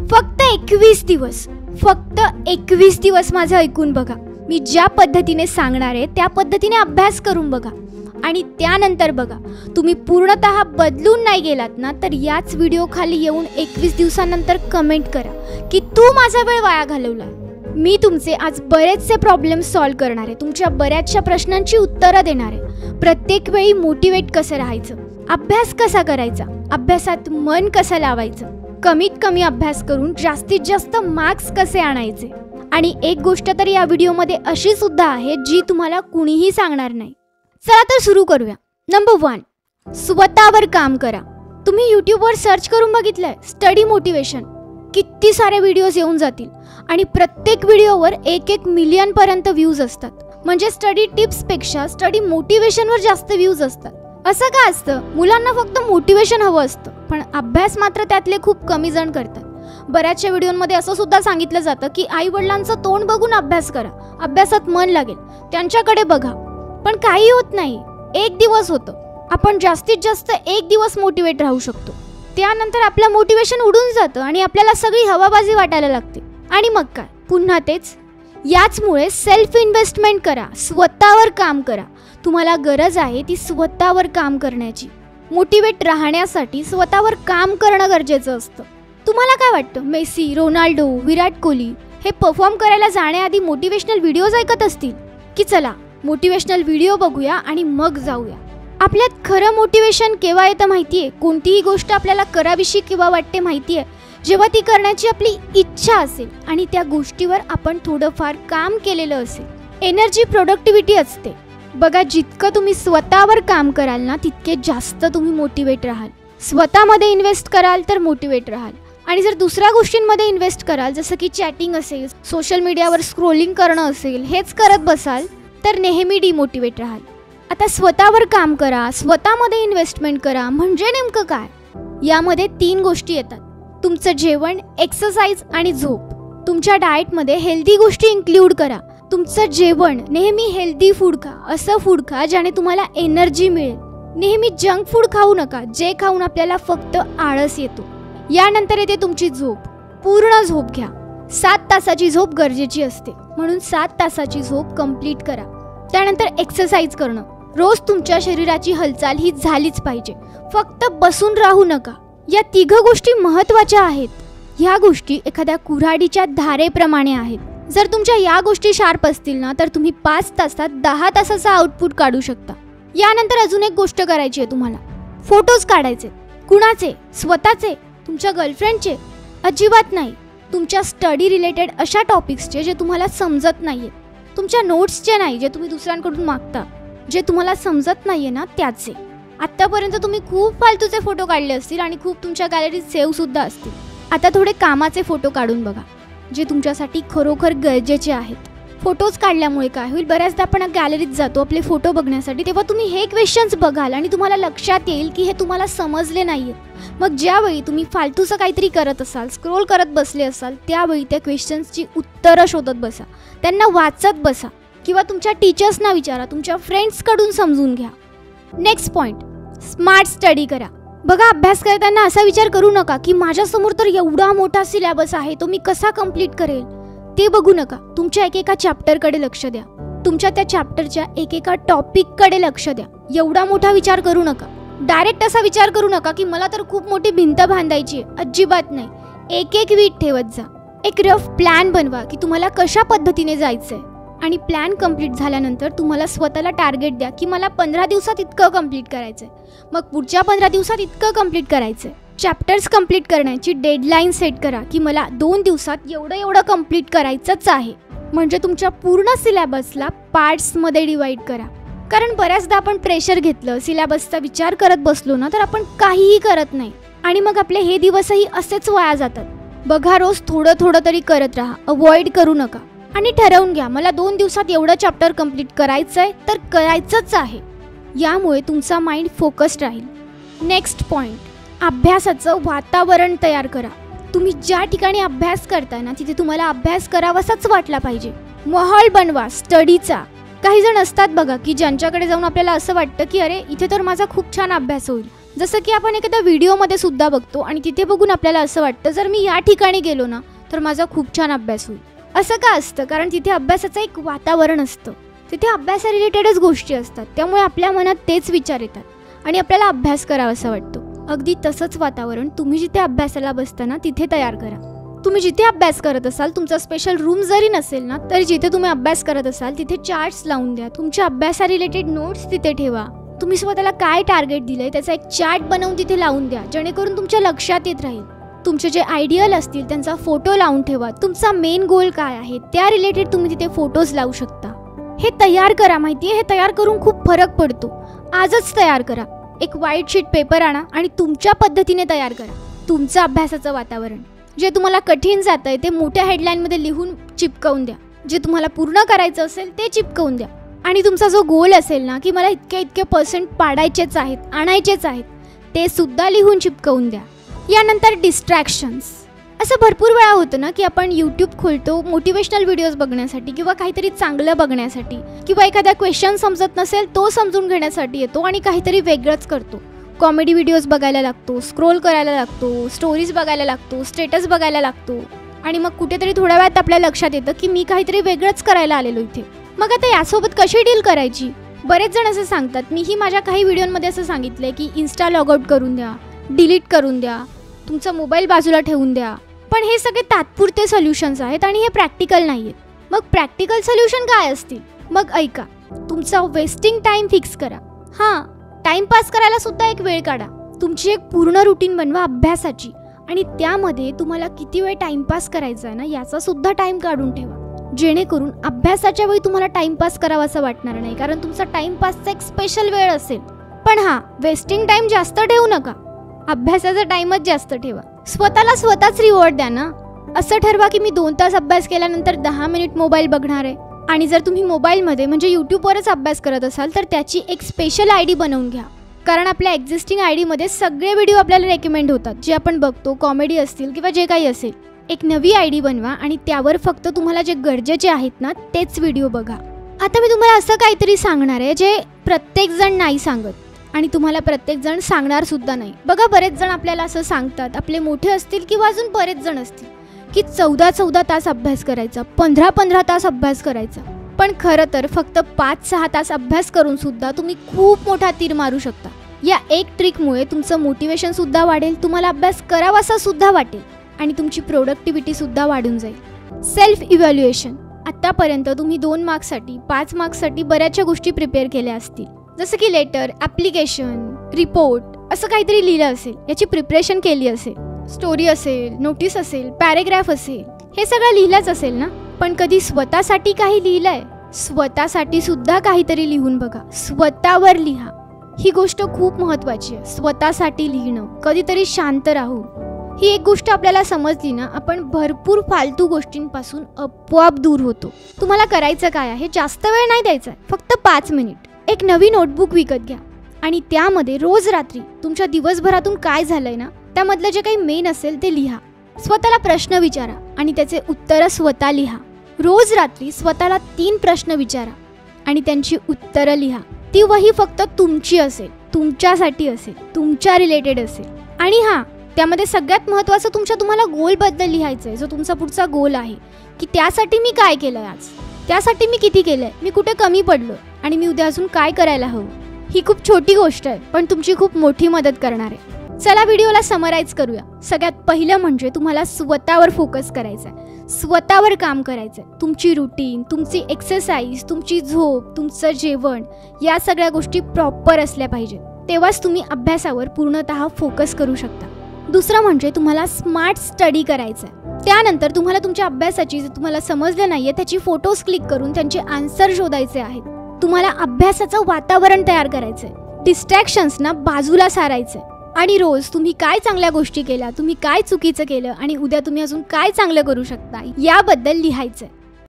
फक्त 21 दिवस, फक्त 21 दिवस माझं ऐकून बघा. मी ज्या पद्धतीने सांगणार आहे त्या पद्धतीने अभ्यास करून बघा आणि त्यानंतर बघा. तुम्ही पूर्णतः बदलून नाही गेलात ना, तर याच व्हिडिओ खाली येऊन 21 दिवसानंतर कमेंट करा की तू माझा वेळ वाया घालवला. मी तुमचे आज बरेचसे प्रॉब्लेम सॉल्व्ह करणार आहे, तुमच्या बऱ्याचशा प्रश्नांची उत्तरं देणार आहे. प्रत्येक वेळी मोटिवेट कसं राहायचं, अभ्यास कसा करायचा, अभ्यासात मन कसं लावायचं, कमीत कमी अभ्यास करून जास्तीत जास्त मार्क्स कसे आणायचे. आणि एक गोष्ट तर या व्हिडिओमध्ये अशी सुद्धा आहे जी तुम्हाला कुणीही सांगणार नाही. चला तर सुरू करूया. नंबर 1, स्वतःवर काम करा. तुम्ही यूट्यूबवर सर्च करून बघितलंय स्टडी मोटिवेशन, किती सारे व्हिडिओज येऊन जातील आणि प्रत्येक व्हिडिओवर 1-1 मिलियनपर्यंत व्ह्यूज असतात. म्हणजे स्टडी टिप्सपेक्षा स्टडी मोटिवेशनवर जास्त व्ह्यूज असतात. असं का असतं? मुलांना फक्त मोटिवेशन हवं असतं, पण अभ्यास मात्र त्यातले खूप कमी जण करतात. बऱ्याचशा व्हिडिओमध्ये असं सुद्धा सांगितलं जातं की आई वडिलांचं तोंड बघून अभ्यास करा, अभ्यासात मन लागेल, त्यांच्याकडे बघा. पण काही होत नाही. एक दिवस होतं, आपण जास्तीत जास्त एक दिवस मोटिवेट राहू शकतो. त्यानंतर आपलं मोटिवेशन उडून जातं आणि आपल्याला सगळी हवाबाजी वाटायला लागते. आणि मग काय, पुन्हा तेच. याचमुळे सेल्फ इन्व्हेस्टमेंट करा, स्वतःवर काम करा. तुम्हाला गरज आहे ती स्वतःवर काम करण्याची. मोटिवेट राहण्यासाठी स्वतःवर काम करणं गरजेचं असतं. तुम्हाला काय वाटतं, मेसी, रोनाल्डो, विराट कोहली हे परफॉर्म करायला जाण्याआधी मोटिवेशनल व्हिडिओज ऐकत असतील की चला मोटिवेशनल व्हिडिओ बघूया आणि मग जाऊया. आपल्यात खरं मोटिवेशन केव्हा येतं माहिती आहे? कोणतीही गोष्ट आपल्याला करावीशी केव्हा वाटते माहिती आहे? जेव्हा ती करण्याची आपली इच्छा असेल आणि त्या गोष्टीवर आपण थोडंफार काम केलेलं असेल. एनर्जी प्रोडक्टिव्हिटी असते. बघा, जितकं तुम्ही स्वतःवर काम कराल ना, तितके जास्त तुम्ही मोटिवेट राहाल. स्वतःमध्ये इन्व्हेस्ट कराल तर मोटिवेट राहाल. आणि जर दुसऱ्या गोष्टींमध्ये इन्व्हेस्ट कराल, जसं की चॅटिंग असेल, सोशल मीडियावर स्क्रोलिंग करणं असेल, हेच करत बसाल तर नेहमी डिमोटिवेट राहाल. आता स्वतःवर काम करा, स्वतःमध्ये इन्व्हेस्टमेंट करा म्हणजे नेमकं काय? यामध्ये 3 गोष्टी येतात. तुमचं जेवण, एक्सरसाइज आणि झोप. तुमच्या डाएटमध्ये हेल्दी गोष्टी इन्क्लूड करा. तुमचं जेवण नेहमी हेल्दी फूड खा, असं फूड खा ज्याने तुम्हाला एनर्जी मिळेल. नेहमी जंक फूड खाऊ नका, जे खाऊन आपल्याला फक्त आळस येतो. यानंतर येते तुमची झोप. पूर्ण झोप घ्या. 7 तासाची झोप गरजेची असते, म्हणून 7 तासाची झोप कंप्लीट करा. त्यानंतर एक्सरसाइज करणं. रोज तुमच्या शरीराची हालचाल ही झालीच पाहिजे, फक्त बसून राहू नका. या 3 गोष्टी महत्त्वाच्या आहेत. ह्या गोष्टी एखाद्या कुऱ्हाडीच्या धारेप्रमाणे आहेत. जर तुमच्या या गोष्टी शार्प असतील ना, तर तुम्ही 5 तासात 10 तासाचा आउटपुट काढू शकता. यानंतर अजून एक गोष्ट करायची आहे तुम्हाला. फोटोज काढायचे. कुणाचे? स्वतःचे? तुमच्या गर्लफ्रेंडचे? अजिबात नाही. तुमच्या स्टडी रिलेटेड अशा टॉपिक्सचे जे तुम्हाला समजत नाहीये. तुमच्या नोट्सचे नाही, जे तुम्ही दुसऱ्यांकडून मागता. जे तुम्हाला समजत नाहीये ना, त्याचे. आत्तापर्यंत तुम्ही खूप फालतूचे फोटो काढले असतील आणि खूप तुमच्या गॅलरीत सेव्ह सुद्धा असतील. आता थोडे कामाचे फोटो काढून बघा, जे तुमच्यासाठी खरोखर गरजेचे आहेत. फोटोज काढल्यामुळे काय होईल, बऱ्याचदा आपण गॅलरीत जातो आपले फोटो बघण्यासाठी, तेव्हा तुम्ही हे क्वेश्चन्स बघाल आणि तुम्हाला लक्षात येईल की हे तुम्हाला समजले नाहीये. मग ज्यावेळी तुम्ही फालतूचं काहीतरी करत असाल, स्क्रोल करत बसले असाल, त्यावेळी त्या क्वेश्चन्सची उत्तरं शोधत बसा, त्यांना वाचत बसा किंवा तुमच्या टीचर्सना विचारा, तुमच्या फ्रेंड्सकडून समजून घ्या. नेक्स्ट पॉईंट, स्मार्ट स्टडी करा. बघा, अभ्यास करताना असा विचार करू नका की माझ्यासमोर तर एवढा मोठा सिलेबस आहे, तो मी कसा कंप्लीट करेल. ते बघू नका. तुमच्या एकेका चॅप्टरकडे लक्ष द्या. तुमच्या त्या चॅप्टरच्या एकेका टॉपिककडे लक्ष द्या. एवढा मोठा विचार करू नका. डायरेक्ट असा विचार करू नका की मला तर खूप मोठी भिंत बांधायची आहे. अजिबात नाही. एक वीट ठेवत जा. एक रफ प्लॅन बनवा की तुम्हाला कशा पद्धतीने जायचंय. आणि प्लॅन कंप्लीट झाल्यानंतर तुम्हाला स्वतःला टार्गेट द्या की मला 15 दिवसात इतकं कंप्लीट करायचंय. मग पुढच्या 15 दिवसात इतकं कंप्लीट करायचंय. चॅप्टर्स कंप्लीट करण्याची डेडलाईन सेट करा की मला 2 दिवसात एवढं कंप्लीट करायचंच आहे. म्हणजे तुमच्या पूर्ण सिलेबसला पार्ट्समध्ये डिवाइड करा. कारण बऱ्याचदा आपण प्रेशर घेतलं, सिलेबसचा विचार करत बसलो ना, तर आपण काहीही करत नाही आणि मग आपले हे दिवसही असेच वाया जातात. बघा, रोज थोडं तरी करत राहा. अवॉइड करू नका आणि ठरवून घ्या मला 2 दिवसात एवढं चॅप्टर कंप्लीट करायचंय तर करायचंच आहे. यामुळे तुमचा माइंड फोकस्ड राहील. नेक्स्ट पॉईंट, अभ्यासाचं वातावरण तयार करा. तुम्ही ज्या ठिकाणी अभ्यास करताय ना, तिथे तुम्हाला अभ्यास करावासाच वाटला पाहिजे. माहोल बनवा स्टडीचा. काही जण असतात बघा की ज्यांच्याकडे जाऊन आपल्याला असं वाटतं की अरे इथे तर माझा खूप छान अभ्यास होईल, जसं की आपण एखाद्या व्हिडिओमध्ये सुद्धा बघतो आणि तिथे बघून आपल्याला असं वाटतं जर मी या ठिकाणी गेलो ना तर माझा खूप छान अभ्यास होईल. असं का असतं? कारण तिथे अभ्यासाचं एक वातावरण असतं, तिथे अभ्यासा रिलेटेडच गोष्टी असतात, त्यामुळे आपल्या मनात तेच विचार येतात आणि आपल्याला अभ्यास करावासा वाटतो. अगदी तसंच वातावरण तुम्ही जिथे अभ्यासाला बसताना तिथे तयार करा. तुम्ही जिथे अभ्यास करत असाल, तुमचा स्पेशल रूम जरी नसेल ना तरी जिथे तुम्ही अभ्यास करत असाल तिथे चार्ट्स लावून द्या. तुमच्या अभ्यासा रिलेटेड नोट्स तिथे ठेवा. तुम्ही स्वतःला काय टार्गेट दिलंय त्याचा एक चार्ट बनवून तिथे लावून द्या, जेणेकरून तुमच्या लक्षात येत राहील. तुमचे जे आयडियल असतील त्यांचा फोटो लावून ठेवा. तुमचा मेन गोल काय आहे त्या रिलेटेड तुम्ही तिथे फोटोज लावू शकता. हे तयार करा. माहितीये, हे तयार करून खूप फरक पडतो. आजच तयार करा. एक व्हाईट शीट पेपर आणा आणि तुमच्या पद्धतीने तयार करा तुमचं अभ्यासाचं वातावरण. जे तुम्हाला कठीण जातंय ते मोठ्या हेडलाईनमध्ये लिहून चिपकवून द्या. जे तुम्हाला पूर्ण करायचं असेल ते चिपकवून द्या. आणि तुमचा जो गोल असेल ना की मला इतके % पाडायचेच आहेत, आणायचेच आहेत, ते सुद्धा लिहून चिपकवून द्या. यानंतर डिस्ट्रॅक्शन्स. असं भरपूर वेळा होतं ना की आपण यूट्यूब खोलतो मोटिवेशनल व्हिडिओज बघण्यासाठी किंवा काहीतरी चांगलं बघण्यासाठी किंवा एखादा क्वेश्चन समजत नसेल तो समजून घेण्यासाठी येतो आणि काहीतरी वेगळंच करतो. कॉमेडी व्हिडिओज बघायला लागतो, स्क्रोल करायला लागतो, स्टोरीज बघायला लागतो, स्टेटस बघायला लागतो आणि मग कुठेतरी थोड्या वेळात आपल्या लक्षात येतं की मी काहीतरी वेगळंच करायला आलेलो इथे. मग आता यासोबत कशी डील करायची? बरेच जण असं सांगतात, मीही माझ्या काही व्हिडिओमध्ये असं सांगितलंय की इन्स्टा लॉगआउट करून द्या, डिलीट करून द्या, तुमचा मोबाईल बाजूला ठेवून द्या. पण हे सगळे तात्पुरते सोल्युशन्स आहेत आणि हे प्रॅक्टिकल नाही आहेत. मग प्रॅक्टिकल सोल्युशन काय असतील? मग ऐका, तुमचा वेस्टिंग टाईम फिक्स करा. हां, टाईमपास करायला सुद्धा एक वेळ काढा. तुमची एक पूर्ण रुटीन बनवा अभ्यासाची आणि त्यामध्ये तुम्हाला किती वेळ टाईमपास करायचा आहे ना याचा सुद्धा टाईम काढून ठेवा, जेणेकरून अभ्यासाच्या वेळी तुम्हाला टाईमपास करावासा वाटणार नाही, कारण तुमचा टाईमपासचा एक स्पेशल वेळ असेल. पण हां, वेस्टिंग टाईम जास्त ठेवू नका, अभ्यासाचा टाईमच जास्त ठेवा. स्वतःला स्वतःच रिवॉर्ड द्या ना. असं ठरवा की मी 2 तास अभ्यास केल्यानंतर 10 मिनिट मोबाईल बघणार आहे. आणि जर तुम्ही मोबाईलमध्ये म्हणजे यूट्यूबवरच अभ्यास करत असाल तर त्याची एक स्पेशल ID बनवून घ्या, कारण आपल्या एक्झिस्टिंग IDमध्ये सगळे व्हिडिओ आपल्याला रेकमेंड होतात जे आपण बघतो, कॉमेडी असतील किंवा जे काही असेल. एक नवी ID बनवा आणि त्यावर फक्त तुम्हाला जे गरजेचे आहेत ना तेच व्हिडिओ बघा. आता मी तुम्हाला असं काहीतरी सांगणार आहे जे प्रत्येकजण नाही सांगत आणि तुम्हाला प्रत्येकजण सांगणार सुद्धा नाही. बघा, बरेच जण आपल्याला असं सांगतात, आपले मोठे असतील किंवा अजून बरेच जण असतील, की 14 तास अभ्यास करायचा, 15 तास अभ्यास करायचा. पण खरं तर फक्त 5-6 तास अभ्यास करून सुद्धा तुम्ही खूप मोठा तीर मारू शकता. या एक ट्रिकमुळे तुमचं मोटिवेशन सुद्धा वाढेल, तुम्हाला अभ्यास करावासा सुद्धा वाटेल आणि तुमची प्रोडक्टिव्हिटी सुद्धा वाढून जाईल. Self evaluation. आतापर्यंत तुम्ही 2 मार्क्ससाठी 5 मार्क्ससाठी बऱ्याचशा गोष्टी प्रिपेअर केल्या असतील, जसं की लेटर, ॲप्लिकेशन, रिपोर्ट असं काहीतरी लिहिलं असेल, याची प्रिपरेशन केली असेल, स्टोरी असेल, नोटीस असेल, पॅरेग्राफ असेल, हे सगळं लिहिलंच असेल ना. पण कधी स्वतःसाठी काही लिहिलंय? स्वतःसाठी सुद्धा काहीतरी लिहून बघा, स्वतःवर लिहा. ही गोष्ट खूप महत्त्वाची आहे, स्वतःसाठी लिहिणं. कधीतरी शांत राहून ही एक गोष्ट आपल्याला समजली ना, आपण भरपूर फालतू गोष्टींपासून आपोआप दूर होतो. तुम्हाला करायचं काय आहे? जास्त वेळ नाही द्यायचा आहे, फक्त 5 मिनिट. एक नवी नोटबुक विकत घ्या आणि त्यामध्ये रोज रात्री तुमच्या दिवसभरातून काय झालंय ना त्यामधलं जे काही मेन असेल ते लिहा. स्वतःला प्रश्न विचारा आणि त्याचे उत्तरं स्वतः लिहा. रोज रात्री स्वतःला 3 प्रश्न विचारा आणि त्यांची उत्तरं लिहा. ती वही फक्त तुमची असेल, तुमच्यासाठी असेल, तुमच्या रिलेटेड असेल. आणि हां, त्यामध्ये सगळ्यात महत्त्वाचं तुम्हाला गोलबद्दल लिहायचं आहे, जो तुमचा पुढचा गोल आहे, की त्यासाठी मी काय केलं आहे आज, त्यासाठी मी किती केलं आहे, मी कुठे कमी पडलो आणि मी उद्या अजून काय करायला हवं. ही खूप छोटी गोष्ट आहे पण तुमची खूप मोठी मदत करणार आहे. चला व्हिडिओला समराईज करूया. सगळ्यात पहिलं म्हणजे तुम्हाला स्वतःवर फोकस करायचा आहे, स्वतःवर काम करायचं आहे. तुमची रुटीन, तुमची एक्सरसाइज, तुमची झोप, तुमचं जेवण या सगळ्या गोष्टी प्रॉपर असल्या पाहिजेत. तेव्हाच तुम्ही अभ्यासावर पूर्णतः फोकस करू शकता. दुसरं म्हणजे तुम्हाला स्मार्ट स्टडी करायचं आहे. त्यानंतर तुम्हाला तुमच्या अभ्यासाची जे तुम्हाला समजलं नाही आहे त्याची फोटोज क्लिक करून त्यांचे आन्सर शोधायचे आहेत. तुम्हाला अभ्यासाचं वातावरण तयार करायचं आहे. डिस्ट्रॅक्शन्सना बाजूला सारायचं आहे. आणि रोज तुम्ही काय चांगल्या गोष्टी केल्या, तुम्ही काय चुकीचं केलं आणि उद्या तुम्ही अजून काय चांगलं करू शकता याबद्दल लिहायचं आहे.